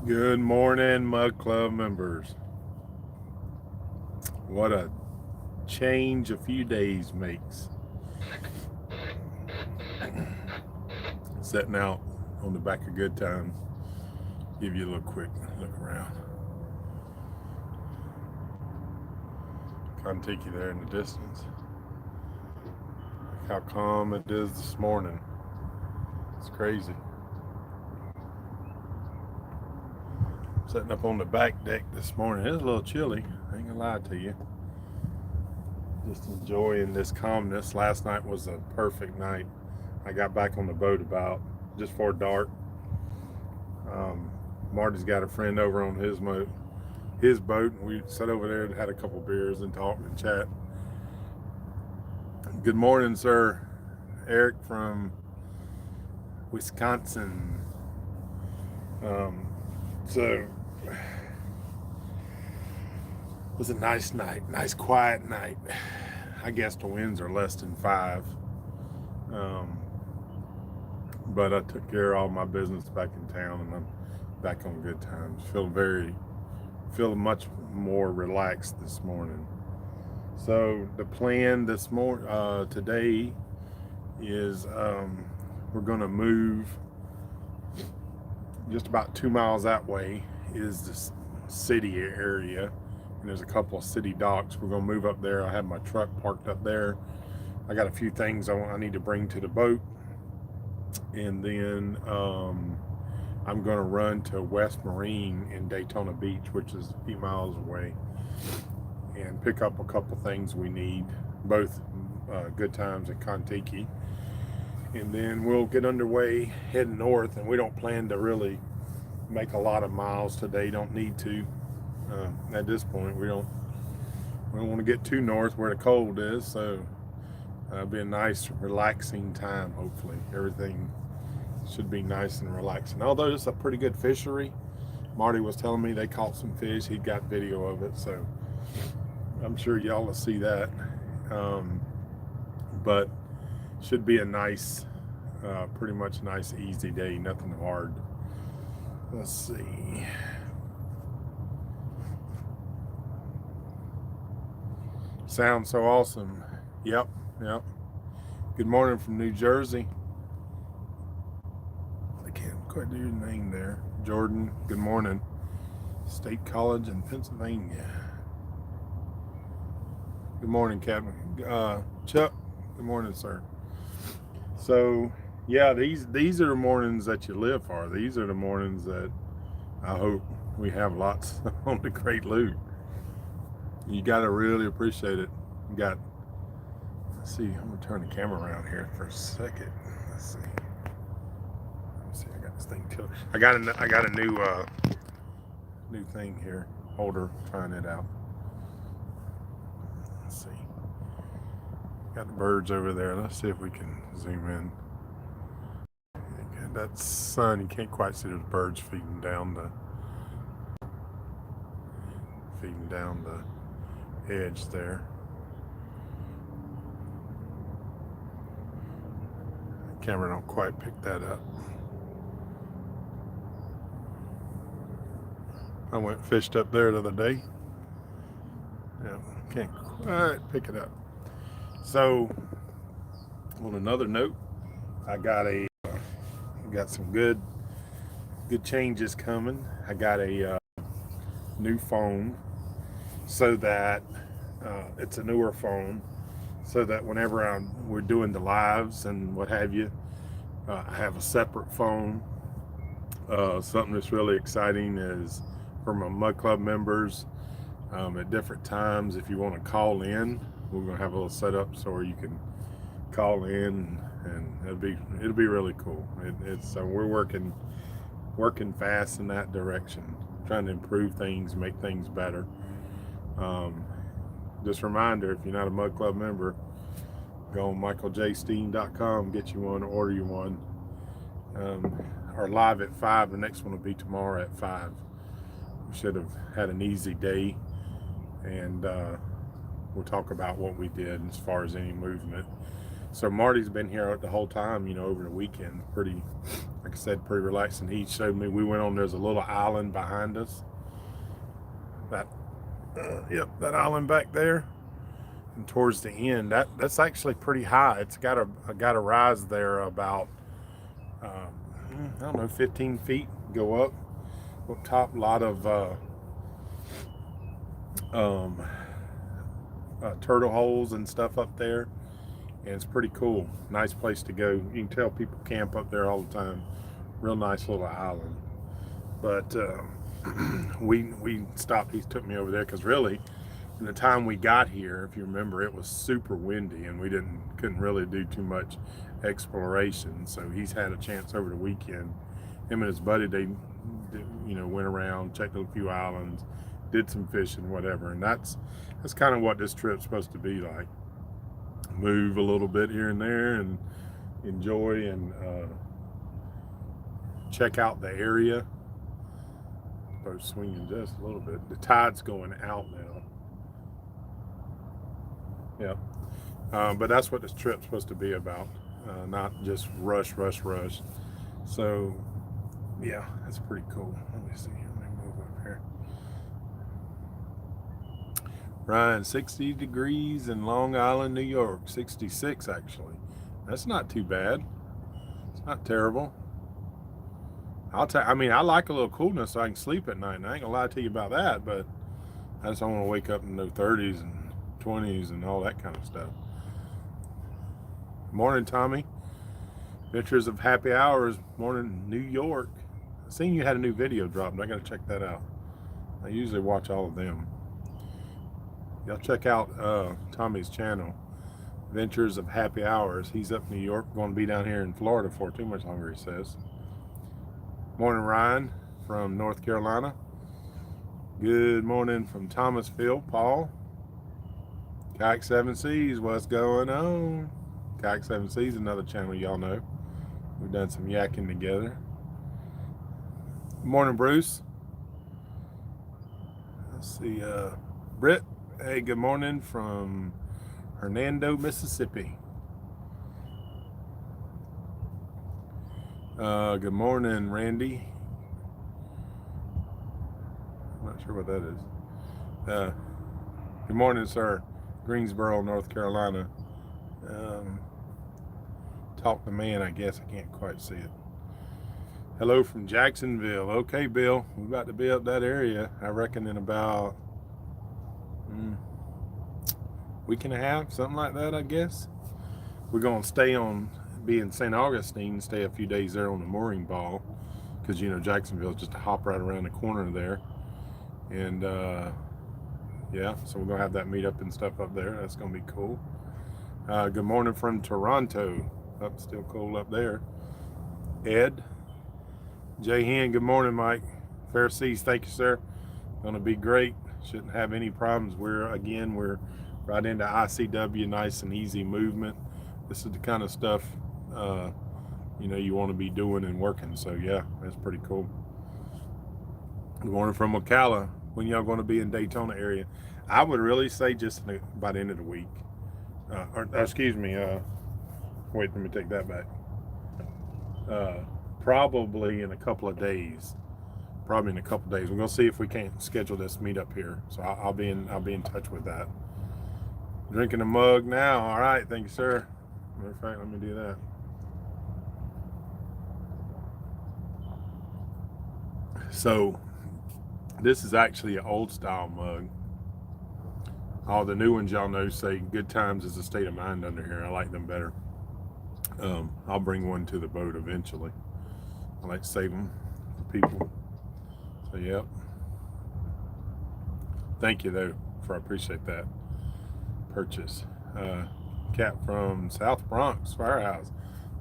Good morning, Mud Club members. What a change a few days makes. Setting out on the back of Good Times. Give you a little quick look around. Kind of take you there in the distance. Look how calm it is this morning. It's crazy. Setting up on the back deck this morning. It's a little chilly. I ain't gonna lie to you. Just enjoying this calmness. Last night was a perfect night. I got back on the boat about just before dark. Marty's got a friend over on his boat, and we sat over there and had a couple beers and talked and chat. Good morning, sir. Eric from Wisconsin. So it was a nice night, nice quiet night. I guess the winds are less than 5. But I took care of all my business back in town, and I'm back on Good Times. Feel much more relaxed this morning. So the plan today is we're going to move just about 2 miles that way is this city area, and there's a couple of city docks. We're going to move up there. I have my truck parked up there. I got a few things I need to bring to the boat, and then I'm going to run to West Marine in Daytona Beach, which is a few miles away, and pick up a couple things we need, both Good Times and Kontiki. And then we'll get underway heading north, and we don't plan to really make a lot of miles today. Don't need to at this point. We don't want to get too north where the cold is, so it'll be a nice relaxing time. Hopefully everything should be nice and relaxing, although it's a pretty good fishery. Marty was telling me they caught some fish. He got video of it, so I'm sure y'all will see that. But should be a nice, pretty much nice, easy day. Nothing hard. Let's see. Sounds so awesome. Yep. Good morning from New Jersey. I can't quite do your name there. Jordan, good morning. State College in Pennsylvania. Good morning, Captain. Chuck, good morning, sir. So, yeah, these are the mornings that you live for. These are the mornings that I hope we have lots on the Great Loot. You got to really appreciate it. Let's see, I'm going to turn the camera around here for a second. Let's see, I got this thing tilted. I got a new thing here, holder, trying it out. Let's see. Got the birds over there. Let's see if we can zoom in. That sun, you can't quite see those birds feeding down the edge there. The camera don't quite pick that up. I went fished up there the other day. Yeah, can't quite pick it up. So, on another note, I got some good changes coming. I got a new phone, so that it's a newer phone, so that whenever we're doing the lives and what have you, I have a separate phone. Something that's really exciting is for my Mud Club members, at different times, if you want to call in, we're going to have a little setup so you can call in, and it'll be really cool. So we're working fast in that direction, trying to improve things, make things better. Just a reminder, if you're not a Mud Club member, go on michaeljsteen.com, get you one, order you one. Our live at 5, the next one will be tomorrow at 5. We should have had an easy day, and we'll talk about what we did as far as any movement. So Marty's been here the whole time, you know, over the weekend. Pretty, like I said, pretty relaxing. He showed me, we went on, there's a little island behind us. Yep, that island back there. And towards the end, that's actually pretty high. It's got a rise there about, I don't know, 15 feet. Go up top, a lot of turtle holes and stuff up there, and it's pretty cool. Nice place to go. You can tell people camp up there all the time. Real nice little island. But we stopped. He took me over there because really, in the time we got here, if you remember, it was super windy and we couldn't really do too much exploration. So he's had a chance over the weekend. Him and his buddy, they went around, checked a few islands, did some fishing, whatever. And that's kind of what this trip's supposed to be like. Move a little bit here and there and enjoy and check out the area. Boat swinging just a little bit. The tide's going out now. Yeah. But that's what this trip's supposed to be about. Not just rush. So, yeah, that's pretty cool. Let me see. Let me move up here. Ryan, 60 degrees in Long Island, New York. 66, actually. That's not too bad. It's not terrible. I mean, I like a little coolness so I can sleep at night. And I ain't gonna lie to you about that, but I just don't want to wake up in the 30s and 20s and all that kind of stuff. Morning, Tommy. Adventures of Happy Hours. Morning, New York. I seen you had a new video dropped. I gotta check that out. I usually watch all of them. Y'all check out Tommy's channel, Adventures of Happy Hours. He's up in New York. Going to be down here in Florida for too much longer, he says. Morning, Ryan from North Carolina. Good morning from Thomasville, Paul. Kayak 7 Seas, what's going on? Kayak 7 Seas, another channel y'all know. We've done some yakking together. Good morning, Bruce. Let's see, Britt. Hey, good morning from Hernando, Mississippi. Good morning, Randy. I'm not sure what that is. Good morning, sir. Greensboro, North Carolina. Talk to man, I guess. I can't quite see it. Hello from Jacksonville. Okay, Bill. We're about to be up that area, I reckon, in about week and a half, something like that, I guess. We're going to be in St. Augustine, stay a few days there on the mooring ball, because, you know, Jacksonville is just a hop right around the corner there. And, yeah, so we're going to have that meetup and stuff up there. That's going to be cool. Good morning from Toronto. Still cold up there. Ed. Jay Hen, good morning, Mike. Fair Seas, thank you, sir. Going to be great. Shouldn't have any problems. We're right into ICW, nice and easy movement. This is the kind of stuff, you want to be doing and working. So, yeah, that's pretty cool. Good morning from Ocala. When y'all going to be in Daytona area? I would really say just by the end of the week. Excuse me. Wait, let me take that back. Probably in a couple of days. We're gonna see if we can't schedule this meetup here. So I'll be in touch with that. Drinking a mug now. All right, thank you, sir. Matter of fact, let me do that. So this is actually an old style mug. All the new ones y'all know say good times is a state of mind under here. I like them better. I'll bring one to the boat eventually. I like to save them for people. So, yep. Thank you, though, I appreciate that purchase. Cat from South Bronx Firehouse.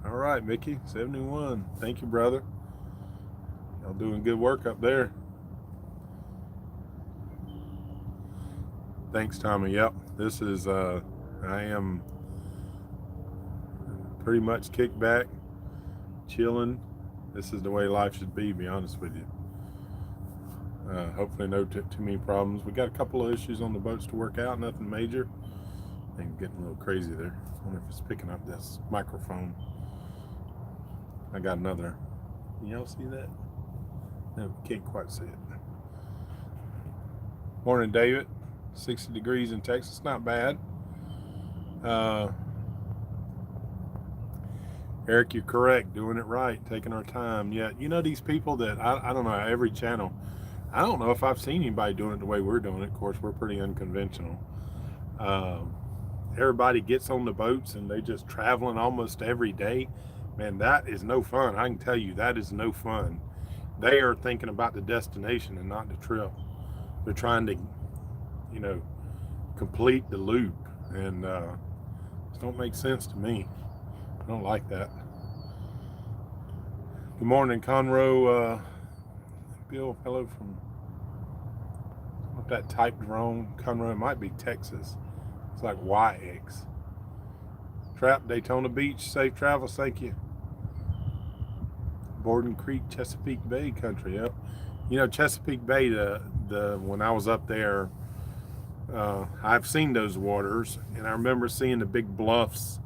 All right, Mickey, 71. Thank you, brother. Y'all doing good work up there. Thanks, Tommy. Yep, this is, I am pretty much kicked back, chilling. This is the way life should be honest with you. Hopefully no too many problems. We got a couple of issues on the boats to work out, nothing major. Thing getting a little crazy there. I wonder if it's picking up this microphone. I got another. Y'all see that? No, can't quite see it. Morning, David. 60 degrees in Texas, not bad. Eric, you're correct. Doing it right, taking our time. Yeah, you know these people that I don't know, every channel. I don't know if I've seen anybody doing it the way we're doing it. Of course, we're pretty unconventional. Everybody gets on the boats and they just traveling almost every day. Man, that is no fun. I can tell you that is no fun. They are thinking about the destination and not the trip. They're trying to, you know, complete the loop, and it don't make sense to me. I don't like that. Good morning, Conroe. Bill, hello from what that typed wrong. Conroe, it might be Texas. It's like YX. Trap, Daytona Beach, safe travels, thank you. Borden Creek, Chesapeake Bay country, yep. You know, Chesapeake Bay, when I was up there, I've seen those waters, and I remember seeing the big bluffs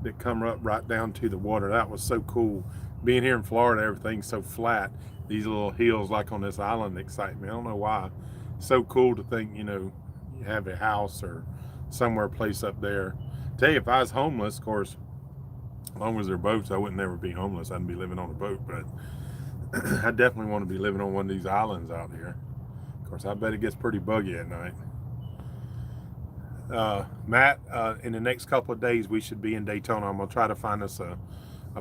that come up right down to the water. That was so cool. Being here in Florida, everything's so flat. These little hills, like on this island, excite me. I don't know why. It's so cool to think, you know, you have a house or somewhere place up there. Tell you, if I was homeless, of course, as long as there are boats, I wouldn't never be homeless. I'd be living on a boat, but I definitely want to be living on one of these islands out here. Of course, I bet it gets pretty buggy at night. Matt, in the next couple of days, we should be in Daytona. I'm going to try to find us a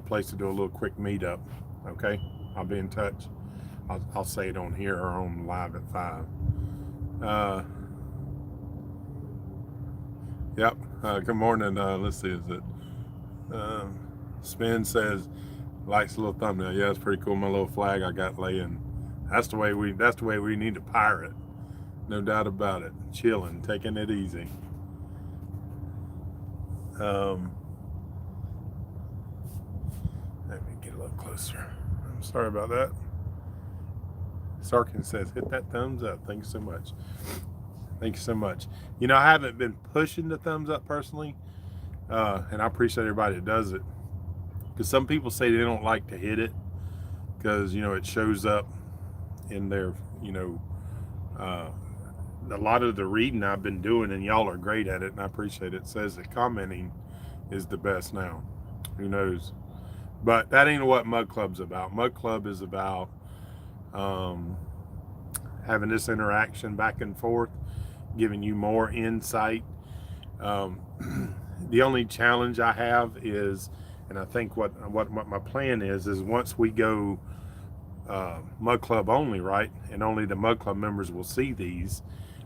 place to do a little quick meetup. Okay? I'll be in touch. I'll say it on here or on live at 5. Yep. Good morning. Let's see. Is it Spin says likes a little thumbnail. Yeah, it's pretty cool. My little flag I got laying. That's the way we need to pirate. No doubt about it. Chilling, taking it easy. Let me get a little closer. I'm sorry about that. Sarkin says, hit that thumbs up. Thank you so much. Thank you so much. You know, I haven't been pushing the thumbs up personally, and I appreciate everybody that does it. Because some people say they don't like to hit it because, you know, it shows up in their, you know, a lot of the reading I've been doing, and y'all are great at it, and I appreciate it, says that commenting is the best now. Who knows? But that ain't what Mug Club's about. Mug Club is about having this interaction back and forth, giving you more insight. The only challenge I have is, and I think what my plan is once we go Mug Club only, right, and only the Mug Club members will see these,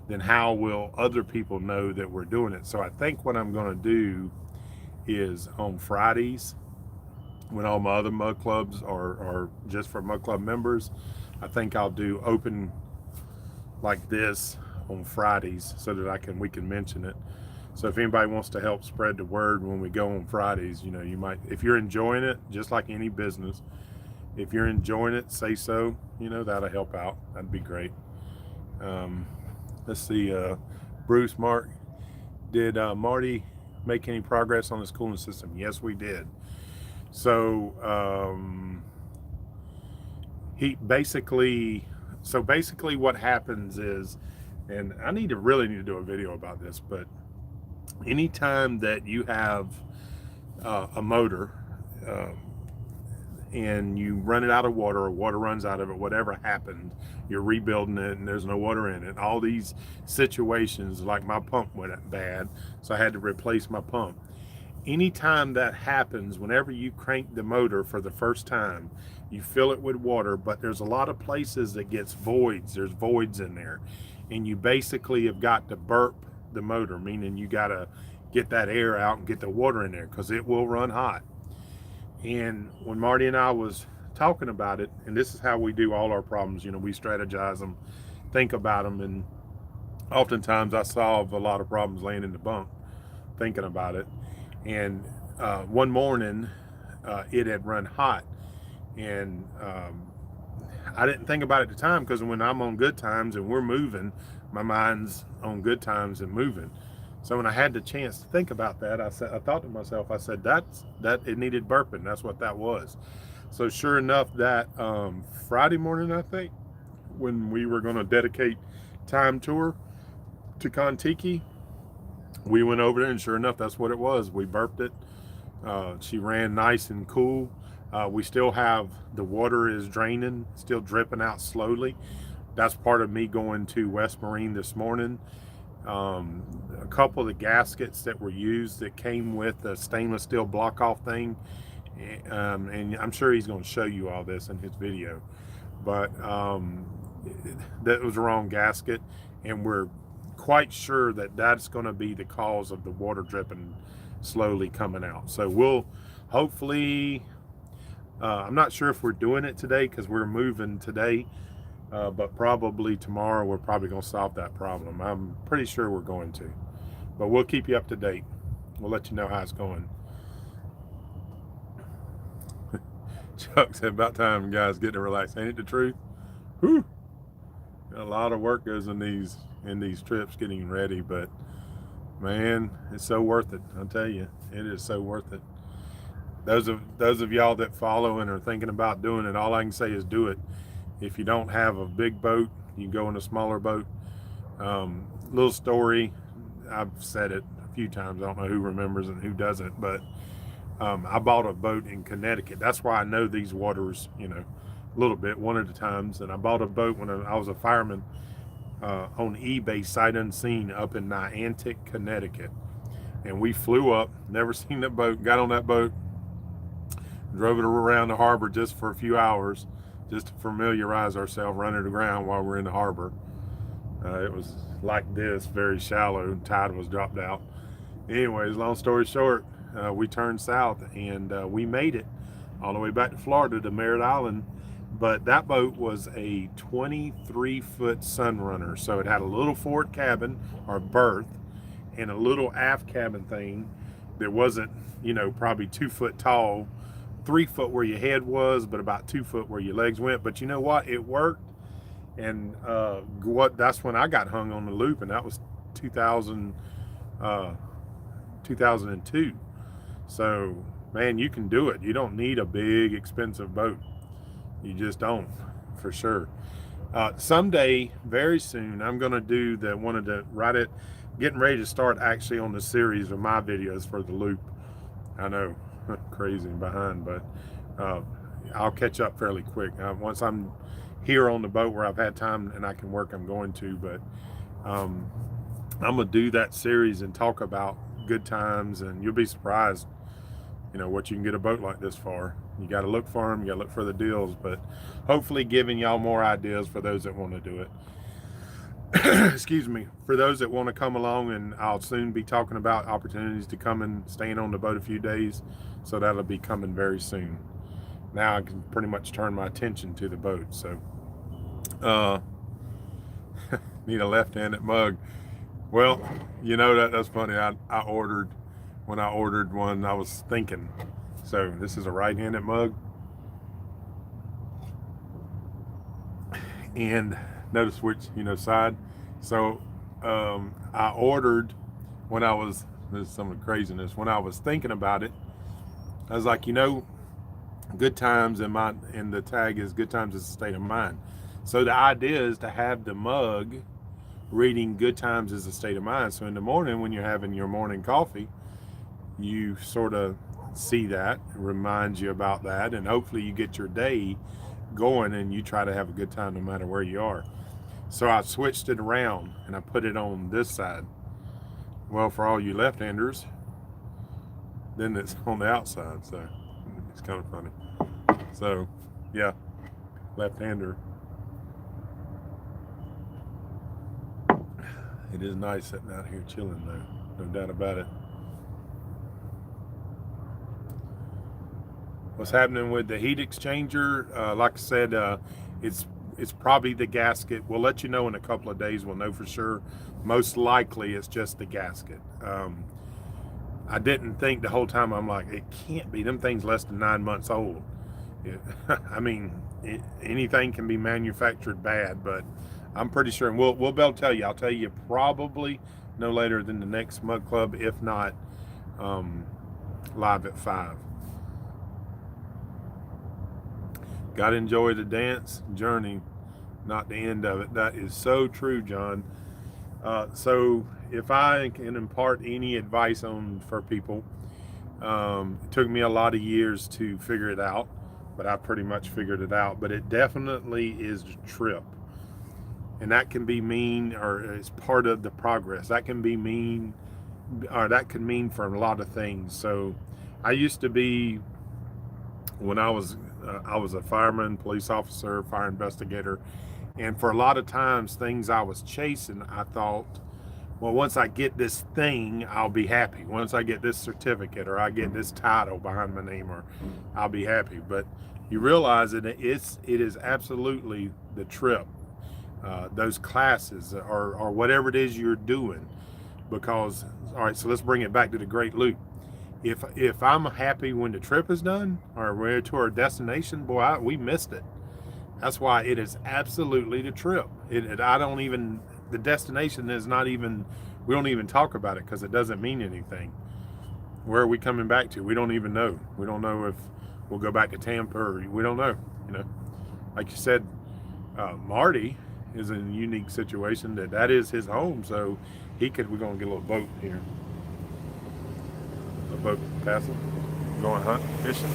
then how will other people know that we're doing it? So I think what I'm going to do is on Fridays, when all my other Mug Clubs are just for Mug Club members, I think I'll do open like this on Fridays so that we can mention it. So if anybody wants to help spread the word when we go on Fridays, you know, you might, if you're enjoying it, just like any business, if you're enjoying it, say so, you know, that'll help out. That'd be great. Let's see, Bruce, Mark, did Marty make any progress on the schooling system? Yes, we did. So basically what happens is, and I really need to do a video about this, but anytime that you have a motor and you run it out of water, or water runs out of it, whatever happened, you're rebuilding it and there's no water in it. All these situations, like my pump went bad, so I had to replace my pump. Anytime that happens, whenever you crank the motor for the first time, you fill it with water, but there's a lot of places that gets voids. There's voids in there, and you basically have got to burp the motor, meaning you got to get that air out and get the water in there because it will run hot. And when Marty and I was talking about it, and this is how we do all our problems, you know, we strategize them, think about them, and oftentimes I solve a lot of problems laying in the bunk thinking about it. And one morning it had run hot, and I didn't think about it at the time, because when I'm on good times and we're moving, my mind's on good times and moving. So when I had the chance to think about that, I thought to myself, I said, that it needed burping. That's what that was. So sure enough, that Friday morning, I think, when we were going to dedicate time tour to Kontiki, we went over there, and sure enough, that's what it was. We burped it. She ran nice and cool. We still have, the water is draining, still dripping out slowly. That's part of me going to West Marine this morning. A couple of the gaskets that were used that came with the stainless steel block off thing, and I'm sure he's going to show you all this in his video, but that was the wrong gasket, and we're quite sure that that's going to be the cause of the water dripping slowly coming out. So we'll hopefully, I'm not sure if we're doing it today because we're moving today, but probably tomorrow we're probably going to solve that problem. I'm pretty sure we're going to, but we'll keep you up to date. We'll let you know how it's going. Chuck said, about time guys get to relax. Ain't it the truth? Whew. A lot of work goes in these trips getting ready, but man, it's so worth it. I'll tell you, it is so worth it. Those of y'all that follow and are thinking about doing it, all I can say is do it. If you don't have a big boat, you can go in a smaller boat. Little story, I've said it a few times, I don't know who remembers and who doesn't, but I bought a boat in Connecticut. That's why I know these waters, a little bit, one of the times. And I bought a boat when I was a fireman on eBay, sight unseen, up in Niantic, Connecticut. And we flew up, never seen that boat, got on that boat, drove it around the harbor just for a few hours, just to familiarize ourselves, run it aground while we're in the harbor. It was like this, very shallow, and tide was dropped out. Anyways, long story short, we turned south, and we made it all the way back to Florida, to Merritt Island. But that boat was a 23-foot Sunrunner, so it had a little forward cabin or berth and a little aft cabin thing that wasn't, probably 2 foot tall, 3 foot where your head was, but about 2 foot where your legs went. But you know what? It worked. And that's when I got hung on the loop, and that was 2002. So, man, you can do it. You don't need a big, expensive boat. You just don't, for sure. Someday, very soon, I'm going to do getting ready to start actually on the series of my videos for the loop. I know, crazy and behind, but I'll catch up fairly quick. Once I'm here on the boat where I've had time and I can work, I'm going to, but I'm going to do that series and talk about good times, and you'll be surprised, what you can get a boat like this for. You got to look for them, you got to look for the deals, but hopefully giving y'all more ideas for those that want to do it. Excuse me. For those that want to come along, and I'll soon be talking about opportunities to come and staying on the boat a few days, so that'll be coming very soon. Now I can pretty much turn my attention to the boat. So need a left-handed mug. Well, that's funny. When I ordered one, I was thinking, so this is a right-handed mug, and notice which side. So I ordered, this is some of the craziness, when I was thinking about it, I was like, good times, in the tag is good times is a state of mind. So the idea is to have the mug reading good times is a state of mind. So in the morning when you're having your morning coffee, you sort of see that, it reminds you about that, and hopefully you get your day going and you try to have a good time no matter where you are. So I switched it around and I put it on this side. Well, for all you left-handers, then it's on the outside, so it's kind of funny. So yeah, left-hander. It is nice sitting out here chilling though, no doubt about it. What's happening with the heat exchanger? Like I said, it's probably the gasket. We'll let you know in a couple of days. We'll know for sure. Most likely it's just the gasket. I didn't think the whole time. I'm like, it can't be. Them things less than 9 months old. I mean, anything can be manufactured bad, but I'm pretty sure, and we'll be able to tell you. I'll tell you probably no later than the next Mud Club, if not live at 5. Gotta enjoy the dance journey, not the end of it. That is so true, John. So if I can impart any advice for people, it took me a lot of years to figure it out, but I pretty much figured it out. But it definitely is a trip. And that can be mean, or it's part of the progress. That can be mean, or that can mean for a lot of things. So I used to be, when I was a fireman, police officer, fire investigator, and for a lot of times things I was chasing, I thought, well, once I get this thing, I'll be happy. Once I get this certificate, or I get this title behind my name, or I'll be happy. But you realize that it is absolutely the trip, those classes, or whatever it is you're doing. Because, all right, so let's bring it back to the Great Loop. If I'm happy when the trip is done, or we're to our destination, boy, we missed it. That's why it is absolutely the trip. The destination is not even, we don't even talk about it because it doesn't mean anything. Where are we coming back to? We don't even know. We don't know if we'll go back to Tampa, or we don't know. Like you said, Marty is in a unique situation that is his home. So we're going to get a little boat here. A boat passing, going hunting, fishing.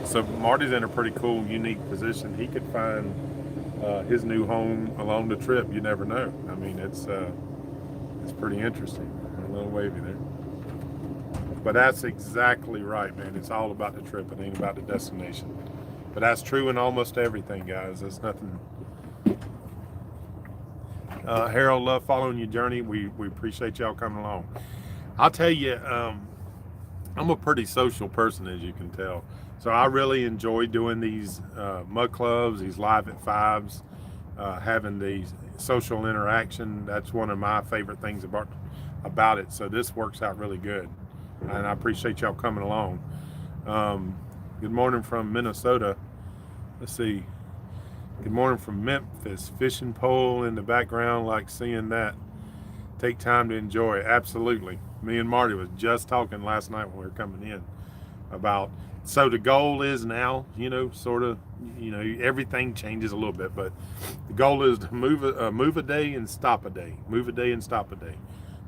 So Marty's in a pretty cool, unique position. He could find his new home along the trip. You never know. I mean, it's pretty interesting. A little wavy there. But that's exactly right, man. It's all about the trip. It ain't about the destination. But that's true in almost everything, guys. There's nothing. Harold, love following your journey. We appreciate y'all coming along. I'll tell you, I'm a pretty social person, as you can tell. So I really enjoy doing these Mud Clubs, these live at 5s, having the social interaction. That's one of my favorite things about it. So this works out really good, and I appreciate y'all coming along. Good morning from Minnesota. Let's see. Good morning from Memphis. Fishing pole in the background, like seeing that. Take time to enjoy it. Absolutely. Me and Marty was just talking last night when we were coming in about, so the goal is now, everything changes a little bit, but the goal is to move a day and stop a day. Move a day and stop a day.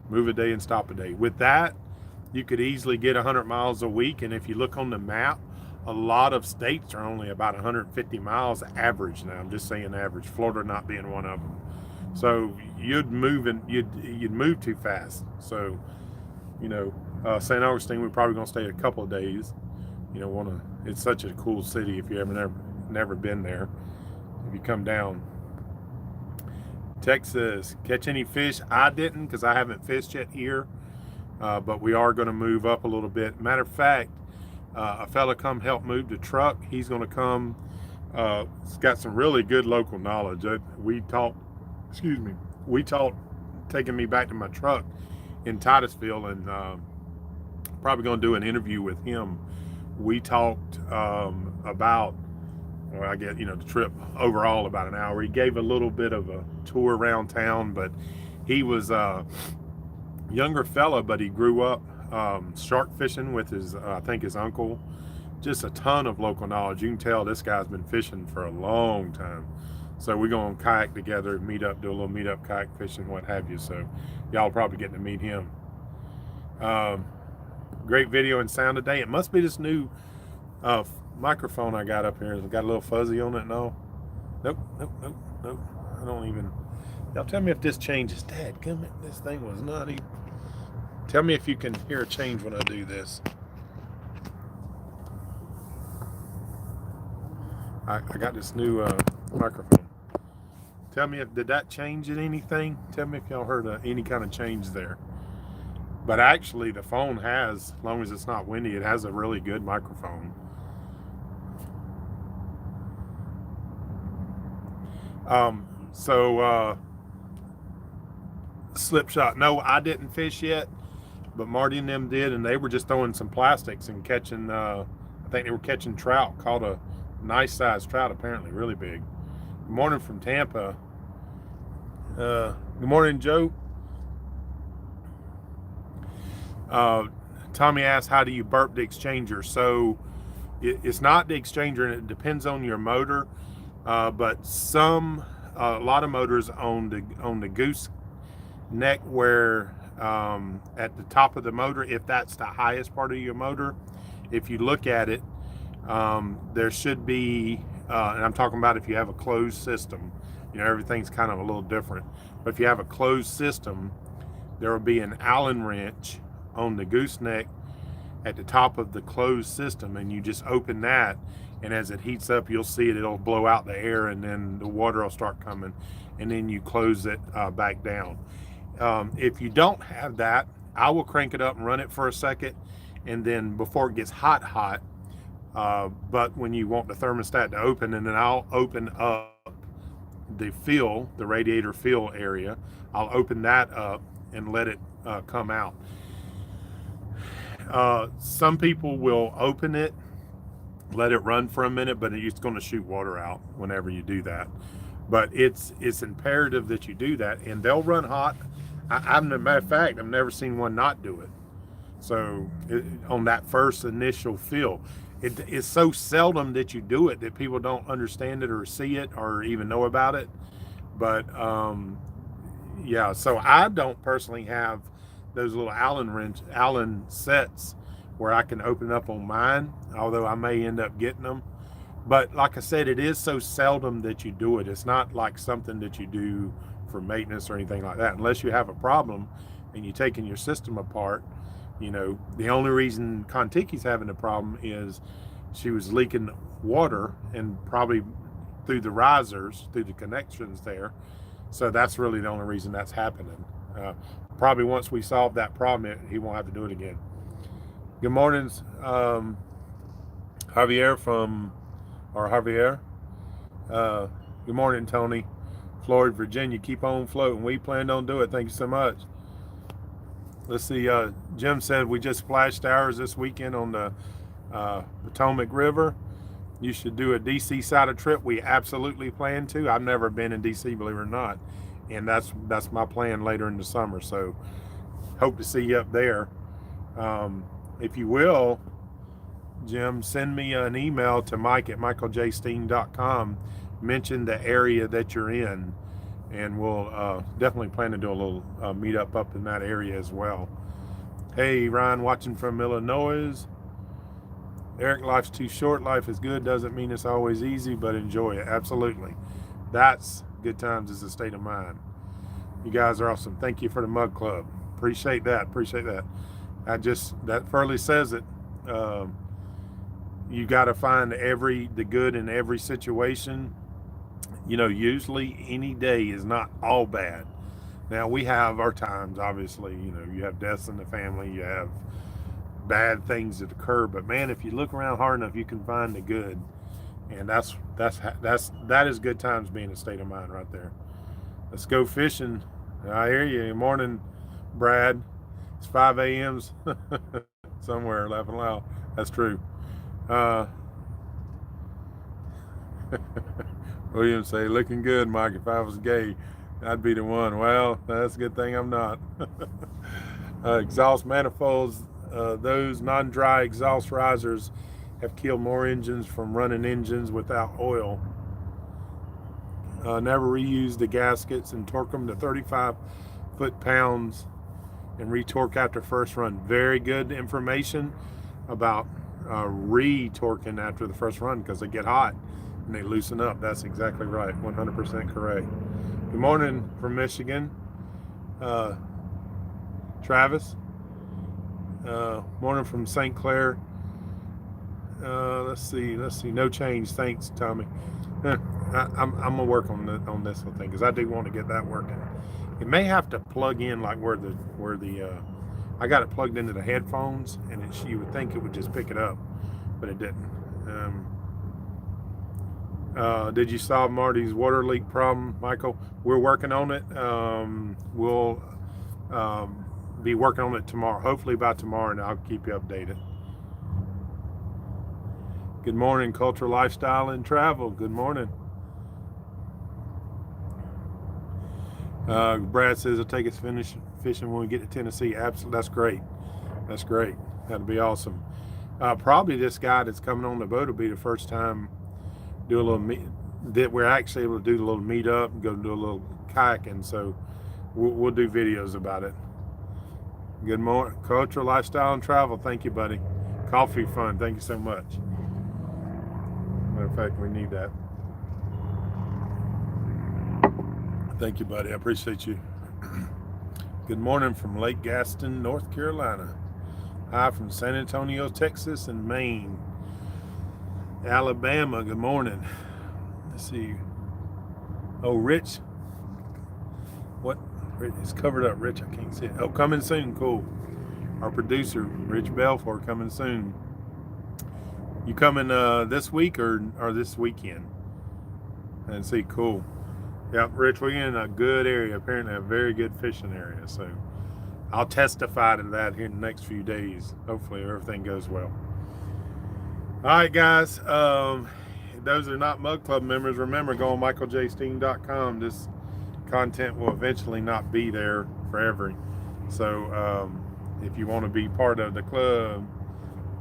Move a day and stop a day. With that, you could easily get 100 miles a week, and if you look on the map, a lot of states are only about 150 miles average now. I'm just saying average, Florida not being one of them. So you'd move too fast. So, St. Augustine, we're probably gonna stay a couple of days. It's such a cool city if you ever never been there. If you come down. Texas, catch any fish? I didn't, because I haven't fished yet here. But we are gonna move up a little bit. Matter of fact, a fella come help move the truck. He's going to come. He's got some really good local knowledge. We talked taking me back to my truck in Titusville, and probably going to do an interview with him. We talked about, the trip overall about an hour. He gave a little bit of a tour around town, but he was a younger fella, but he grew up shark fishing with his uncle. Just a ton of local knowledge. You can tell this guy's been fishing for a long time. So we're going to kayak together, meet up, do a little meet-up kayak fishing, what have you. So y'all probably getting to meet him. Great video and sound today. It must be this new microphone I got up here. It's got a little fuzzy on it and all. Nope. I don't even. Y'all tell me if this changes. Dadgummit, this thing was nutty. Tell me if you can hear a change when I do this. I got this new microphone. Tell me did that change anything? Tell me if y'all heard any kind of change there. But actually, the phone has, as long as it's not windy, it has a really good microphone. Slip shot. No, I didn't fish yet. But Marty and them did, and they were just throwing some plastics and catching, I think they were catching trout. Caught a nice sized trout, apparently, really big. Good morning from Tampa. Good morning, Joe. Tommy asked, how do you burp the exchanger? So it's not the exchanger, and it depends on your motor. But a lot of motors on the goose neck, where at the top of the motor, if that's the highest part of your motor, if you look at it, there should be, and I'm talking about if you have a closed system, everything's kind of a little different. But if you have a closed system, there will be an Allen wrench on the gooseneck at the top of the closed system, and you just open that, and as it heats up, you'll see it'll blow out the air, and then the water will start coming, and then you close it back down. If you don't have that, I will crank it up and run it for a second, and then before it gets hot, but when you want the thermostat to open, and then I'll open up the radiator fill area, I'll open that up and let it come out. Some people will open it, let it run for a minute, but it's going to shoot water out whenever you do that. But it's imperative that you do that, and they'll run hot. As a matter of fact, I've never seen one not do it. So on that first initial fill, it's so seldom that you do it that people don't understand it or see it or even know about it. But yeah, so I don't personally have those little Allen sets where I can open up on mine, although I may end up getting them. But like I said, it is so seldom that you do it. It's not like something that you do for maintenance or anything like that, unless you have a problem and you're taking your system apart. The only reason Kontiki's having a problem is she was leaking water, and probably through the risers, through the connections there. So that's really the only reason that's happening. Probably once we solve that problem, he won't have to do it again. Good mornings, Javier. Good morning, Tony. Floyd, Virginia, keep on floating. We plan on doing it. Thank you so much. Let's see. Jim said we just flashed ours this weekend on the Potomac River. You should do a DC side of trip. We absolutely plan to. I've never been in DC, believe it or not, and that's my plan later in the summer. So hope to see you up there. If you will, Jim, send me an email to mike@michaeljsteen.com. Mention the area that you're in, and we'll definitely plan to do a little meetup up in that area as well. Hey, Ryan, watching from Illinois. Eric, life's too short. Life is good. Doesn't mean it's always easy, but enjoy it. Absolutely. That's good times is a state of mind. You guys are awesome. Thank you for the Mug Club. Appreciate that. That Furley says it. You got to find the good in every situation. Usually any day is not all bad. Now, we have our times, obviously. You have deaths in the family, you have bad things that occur, but man, if you look around hard enough, you can find the good, and that is good times being a state of mind right there. Let's go fishing. I hear you. Good morning, Brad. It's 5 a.m. somewhere, laughing loud. That's true. William say, looking good, Mike. If I was gay, I'd be the one. Well, that's a good thing I'm not. Exhaust manifolds, those non-dry exhaust risers have killed more engines from running engines without oil. Never reuse the gaskets and torque them to 35 foot-pounds and retorque after first run. Very good information about re-torquing after the first run, because they get hot and they loosen up. That's exactly right. 100% correct. Good morning from Michigan, Travis. Morning from St. Clair. Let's see. No change. Thanks, Tommy. I'm gonna work on this whole thing, because I do want to get that working. It may have to plug in like where the I got it plugged into the headphones, and you would think it would just pick it up, but it didn't. Did you solve Marty's water leak problem, Michael? We're working on it. We'll be working on it tomorrow, hopefully by tomorrow, and I'll keep you updated. Good morning, Culture, Lifestyle, and Travel. Good morning. Brad says he'll take us fishing when we get to Tennessee. Absolutely, that's great. That's great. That'd be awesome. Probably this guy that's coming on the boat will be the first time do a little meet that we're actually able to do a little meet up and go do a little kayaking. So we'll do videos about it. Good morning, culture, lifestyle, and travel. Thank you, buddy. Coffee fun. Thank you so much. Matter of fact, we need that. Thank you, buddy. I appreciate you. Good morning from Lake Gaston, North Carolina. Hi from San Antonio, Texas, and Maine. Alabama, good morning. Let's see. Oh, Rich. What? It's covered up, Rich. I can't see it. Oh, coming soon. Cool. Our producer, Rich Belfort, coming soon. You coming this week or this weekend? And see, cool. Yep, Rich, we're in a good area. Apparently, a very good fishing area. So I'll testify to that here in the next few days. Hopefully, everything goes well. All right, guys. Those are not Mug Club members. Remember, go on michaeljsteen.com. This content will eventually not be there forever. So if you want to be part of the club,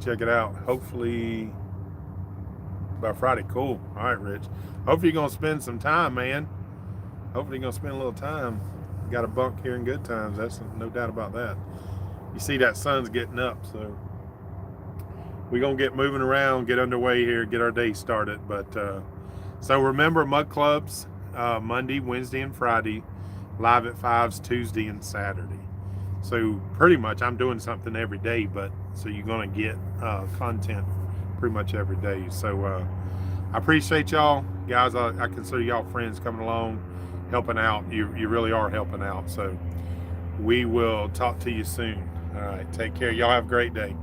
check it out. Hopefully by Friday. Cool. All right, Rich. Hopefully you're going to spend some time, man. Hopefully you're going to spend a little time. Got a bunk here in good times. That's no doubt about that. You see that sun's getting up, so we're going to get moving around, get underway here, get our day started. But so remember, Mug Clubs, Monday, Wednesday, and Friday, live at 5s, Tuesday and Saturday. So pretty much I'm doing something every day, but so you're going to get content pretty much every day. So I appreciate y'all, guys. I consider y'all friends coming along, helping out. You really are helping out. So we will talk to you soon. All right, take care. Y'all have a great day.